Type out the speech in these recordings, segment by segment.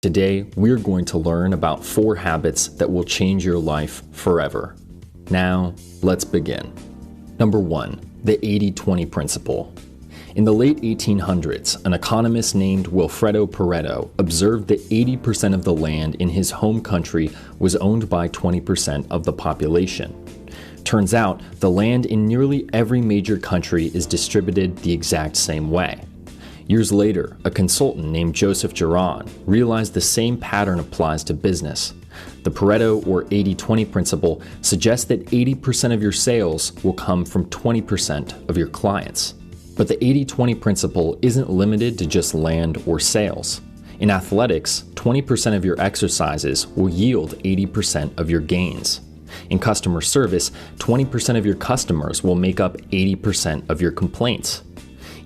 Today, we're going to learn about 4 habits that will change your life forever. Now, let's begin. Number 1, the 80-20 principle. In the late 1800s, an economist named Wilfredo Pareto observed that 80% of the land in his home country was owned by 20% of the population. Turns out, the land in nearly every major country is distributed the exact same way. Years later, a consultant named Joseph Giron realized the same pattern applies to business. The Pareto or 80-20 principle suggests that 80% of your sales will come from 20% of your clients. But the 80-20 principle isn't limited to just land or sales. In athletics, 20% of your exercises will yield 80% of your gains. In customer service, 20% of your customers will make up 80% of your complaints.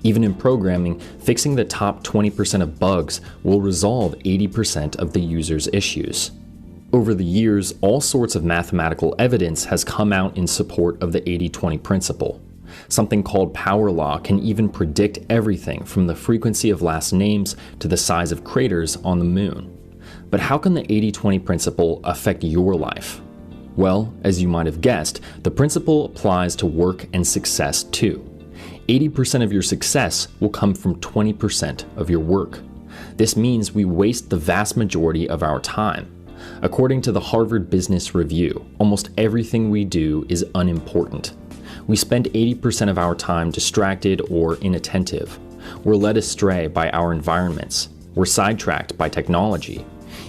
Even in programming, fixing the top 20% of bugs will resolve 80% of the user's issues. Over the years, all sorts of mathematical evidence has come out in support of the 80-20 principle. Something called power law can even predict everything from the frequency of last names to the size of craters on the moon. But how can the 80-20 principle affect your life? Well, as you might have guessed, the principle applies to work and success too. 80% of your success will come from 20% of your work. This means we waste the vast majority of our time. According to the Harvard Business Review, almost everything we do is unimportant. We spend 80% of our time distracted or inattentive. We're led astray by our environments. We're sidetracked by technology.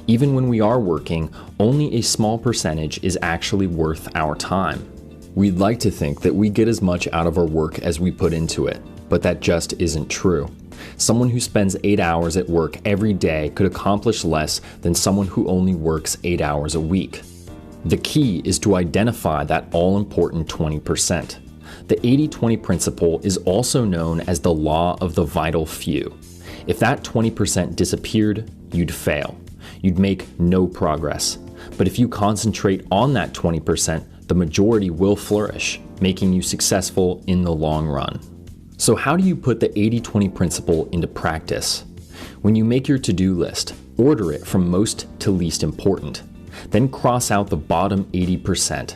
Even when we are working, only a small percentage is actually worth our time. We'd like to think that we get as much out of our work as we put into it, but that just isn't true. Someone who spends 8 hours at work every day could accomplish less than someone who only works 8 hours a week. The key is to identify that all-important 20%. The 80-20 principle is also known as the law of the vital few. If that 20% disappeared, you'd fail. You'd make no progress. But if you concentrate on that 20%, the majority will flourish, making you successful in the long run. So how do you put the 80-20 principle into practice? When you make your to-do list, order it from most to least important. Then cross out the bottom 80%.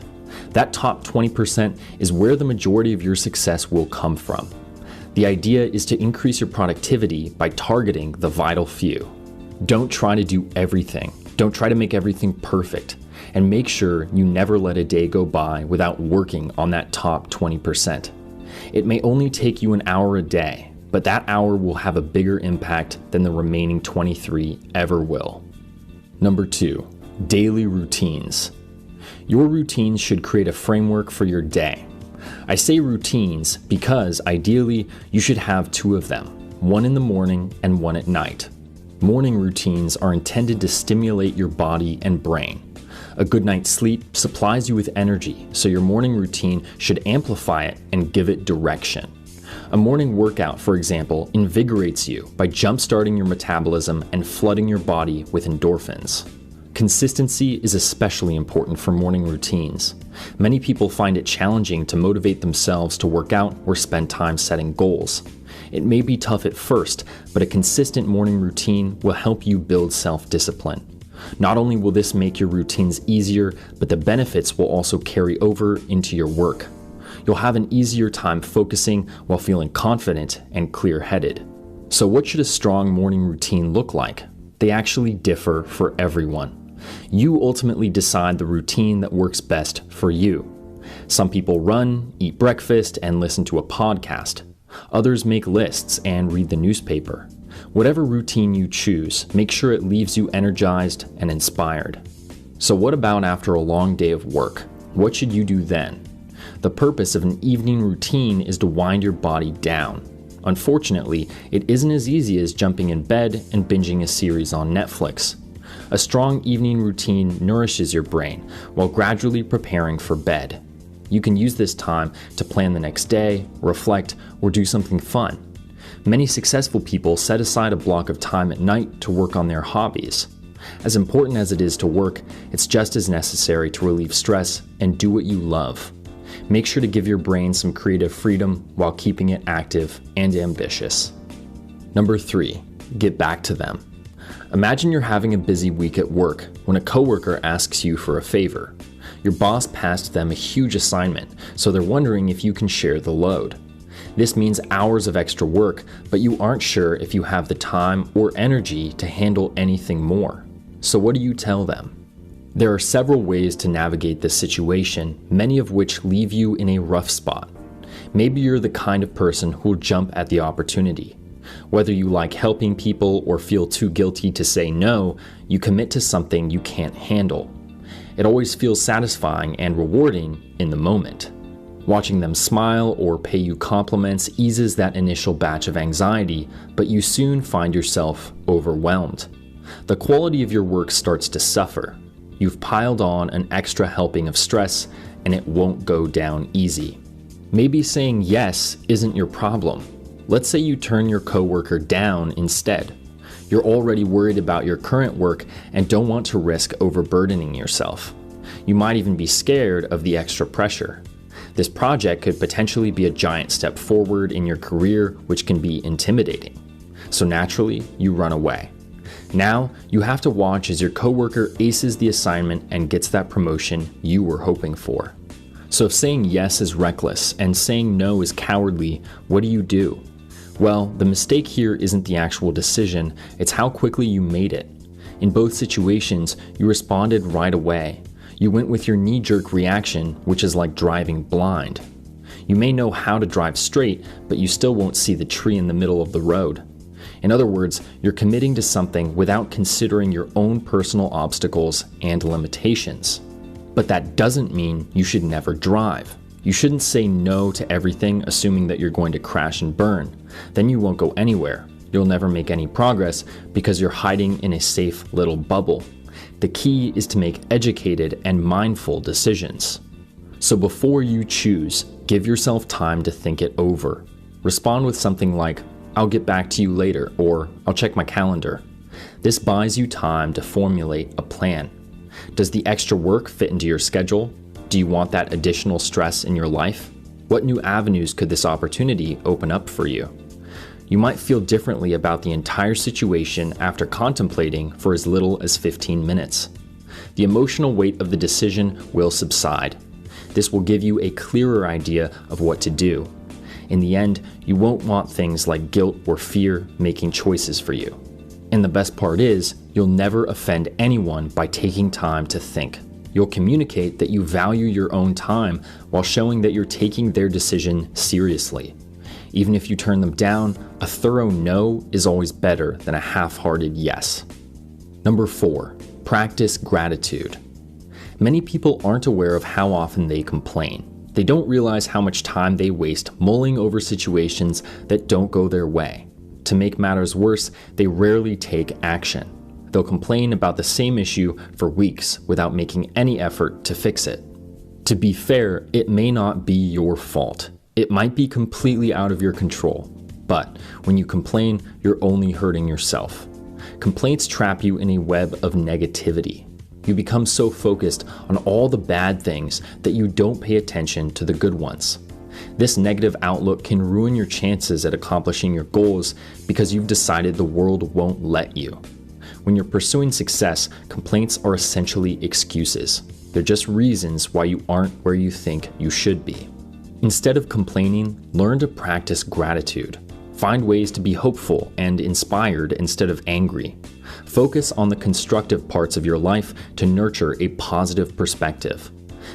That top 20% is where the majority of your success will come from. The idea is to increase your productivity by targeting the vital few. Don't try to do everything. Don't try to make everything perfect. And make sure you never let a day go by without working on that top 20%. It may only take you an hour a day, but that hour will have a bigger impact than the remaining 23 ever will. Number 2, daily routines. Your routines should create a framework for your day. I say routines because ideally you should have 2 of them, one in the morning and one at night. Morning routines are intended to stimulate your body and brain. A good night's sleep supplies you with energy, so your morning routine should amplify it and give it direction. A morning workout, for example, invigorates you by jump-starting your metabolism and flooding your body with endorphins. Consistency is especially important for morning routines. Many people find it challenging to motivate themselves to work out or spend time setting goals. It may be tough at first, but a consistent morning routine will help you build self-discipline. Not only will this make your routines easier, but the benefits will also carry over into your work. You'll have an easier time focusing while feeling confident and clear-headed. So what should a strong morning routine look like? They actually differ for everyone. You ultimately decide the routine that works best for you. Some people run, eat breakfast, and listen to a podcast. Others make lists and read the newspaper. Whatever routine you choose, make sure it leaves you energized and inspired. So what about after a long day of work? What should you do then? The purpose of an evening routine is to wind your body down. Unfortunately, it isn't as easy as jumping in bed and binging a series on Netflix. A strong evening routine nourishes your brain while gradually preparing for bed. You can use this time to plan the next day, reflect, or do something fun. Many successful people set aside a block of time at night to work on their hobbies. As important as it is to work, it's just as necessary to relieve stress and do what you love. Make sure to give your brain some creative freedom while keeping it active and ambitious. Number 3, get back to them. Imagine you're having a busy week at work when a coworker asks you for a favor. Your boss passed them a huge assignment, so they're wondering if you can share the load. This means hours of extra work, but you aren't sure if you have the time or energy to handle anything more. So what do you tell them? There are several ways to navigate this situation, many of which leave you in a rough spot. Maybe you're the kind of person who'll jump at the opportunity. Whether you like helping people or feel too guilty to say no, you commit to something you can't handle. It always feels satisfying and rewarding in the moment. Watching them smile or pay you compliments eases that initial batch of anxiety, but you soon find yourself overwhelmed. The quality of your work starts to suffer. You've piled on an extra helping of stress, and it won't go down easy. Maybe saying yes isn't your problem. Let's say you turn your coworker down instead. You're already worried about your current work and don't want to risk overburdening yourself. You might even be scared of the extra pressure. This project could potentially be a giant step forward in your career, which can be intimidating. So naturally, you run away. Now, you have to watch as your coworker aces the assignment and gets that promotion you were hoping for. So if saying yes is reckless and saying no is cowardly, what do? Well, the mistake here isn't the actual decision, it's how quickly you made it. In both situations, you responded right away. You went with your knee-jerk reaction, which is like driving blind. You may know how to drive straight, but you still won't see the tree in the middle of the road. In other words, you're committing to something without considering your own personal obstacles and limitations. But that doesn't mean you should never drive. You shouldn't say no to everything assuming that you're going to crash and burn. Then you won't go anywhere. You'll never make any progress because you're hiding in a safe little bubble. The key is to make educated and mindful decisions. So before you choose, give yourself time to think it over. Respond with something like, "I'll get back to you later," or "I'll check my calendar." This buys you time to formulate a plan. Does the extra work fit into your schedule? Do you want that additional stress in your life? What new avenues could this opportunity open up for you? You might feel differently about the entire situation after contemplating for as little as 15 minutes. The emotional weight of the decision will subside. This will give you a clearer idea of what to do. In the end, you won't want things like guilt or fear making choices for you. And the best part is, you'll never offend anyone by taking time to think. You'll communicate that you value your own time while showing that you're taking their decision seriously. Even if you turn them down, a thorough no is always better than a half-hearted yes. Number 4, practice gratitude. Many people aren't aware of how often they complain. They don't realize how much time they waste mulling over situations that don't go their way. To make matters worse, they rarely take action. They'll complain about the same issue for weeks without making any effort to fix it. To be fair, it may not be your fault. It might be completely out of your control. But when you complain, you're only hurting yourself. Complaints trap you in a web of negativity. You become so focused on all the bad things that you don't pay attention to the good ones. This negative outlook can ruin your chances at accomplishing your goals because you've decided the world won't let you. When you're pursuing success, complaints are essentially excuses. They're just reasons why you aren't where you think you should be. Instead of complaining, learn to practice gratitude. Find ways to be hopeful and inspired instead of angry. Focus on the constructive parts of your life to nurture a positive perspective.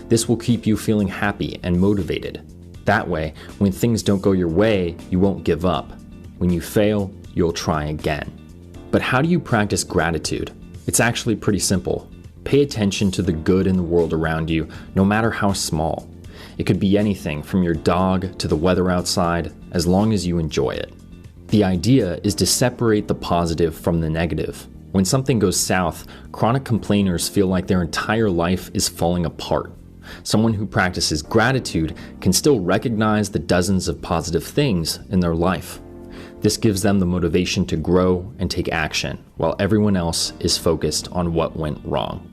This will keep you feeling happy and motivated. That way, when things don't go your way, you won't give up. When you fail, you'll try again. But how do you practice gratitude? It's actually pretty simple. Pay attention to the good in the world around you, no matter how small. It could be anything from your dog to the weather outside, as long as you enjoy it. The idea is to separate the positive from the negative. When something goes south, chronic complainers feel like their entire life is falling apart. Someone who practices gratitude can still recognize the dozens of positive things in their life. This gives them the motivation to grow and take action, while everyone else is focused on what went wrong.